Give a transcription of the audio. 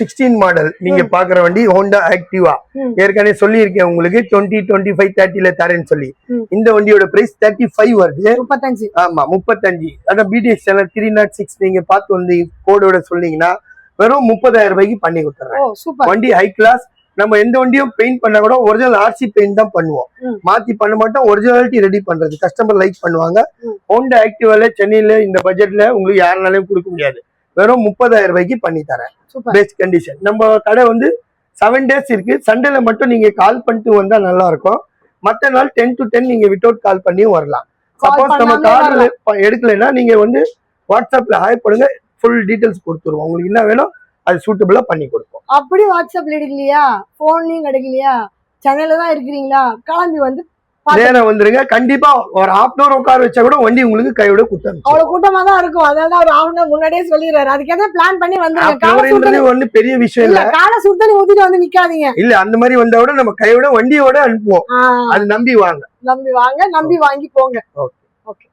16 model நீங்க பாக்குற வண்டி ஹோண்டா ஆக்டிவா. ஏற்கனவே சொல்லியிருக்கேன் உங்களுக்கு 20, 25, 30ல தரேன்னு சொல்லி. இந்த வண்டியோட பிரைஸ் 35 வருது. 35. ஆமா 35. அதான் BDX சேனல் 306 நீங்க பார்த்து வந்து கோடோட சொன்னீங்கன்னா வெறும் 30,000 ரூபாய்க்கு பண்ணி கொடுத்துறேன். வண்டி ஹை கிளாஸ். நம்ம எந்த வண்டியும் பெயிண்ட் பண்ணா கூட ஒரிஜினல் RC பெயிண்ட் தான் பண்ணுவோம். மாத்தி பண்ண மாட்டோம். ஒரிஜினாலிட்டி ரெடி பண்றது கஸ்டமர் லைக் பண்ணுவாங்க. ஹோண்டா ஆக்டிவால சென்னையில இந்த பட்ஜெட்ல உங்களுக்கு யாருனாலையும் கொடுக்க முடியாது. வெறும் 30,000 ரூபாய்க்கு பண்ணி தரேன். Best condition. நம்ம கடை வந்து 7 டேஸ் இருக்கு. சண்டேல மட்டும் நீங்க கால் பண்ணிட்டு வந்தா நல்லா இருக்கும். மத்த நாள் 10 to 10 நீங்க வித்தவுட் கால் பண்ணியும் வரலாம். சப்போஸ் நம்ம கால் எடுக்கலைன்னா நீங்க வந்து வாட்ஸ்அப்ல ஹாய் பண்ணுங்க. ஃபுல் டீடைல்ஸ் கொடுத்துருவோம். உங்களுக்கு என்ன வேணும் அது சூட்டபிளா பண்ணி கொடுப்போம். அப்படி வாட்ஸ்அப்ல எடுக்கலையா, போன்லயும் கிடைக்கலையா, சென்னையில தான் இருக்கிறீங்களா, கிளம்பி வந்து நேரம் வந்துருங்க. கண்டிப்பா ஒரு half an hour உட்கார வச்சா கூட வண்டி உங்களுக்கு கையோட குத்தணும். அவ்வளவு கூட்டமா தான் இருக்கும். அதனால ஒரு half an hour முன்னாடியே சொல்லிடுறாரு. அதுக்கே பிளான் பண்ணி வந்துருங்க. ஒண்ணு பெரிய விஷயம் இல்ல. காலை சுத்தனி ஊத்திட்டு வந்து நிக்காதீங்க. இல்ல அந்த மாதிரி வந்தா கூட நம்ம கையோட வண்டியோட அனுப்புவோம். அது நம்பி வாங்க. நம்பி வாங்கி போங்க. ஓகே.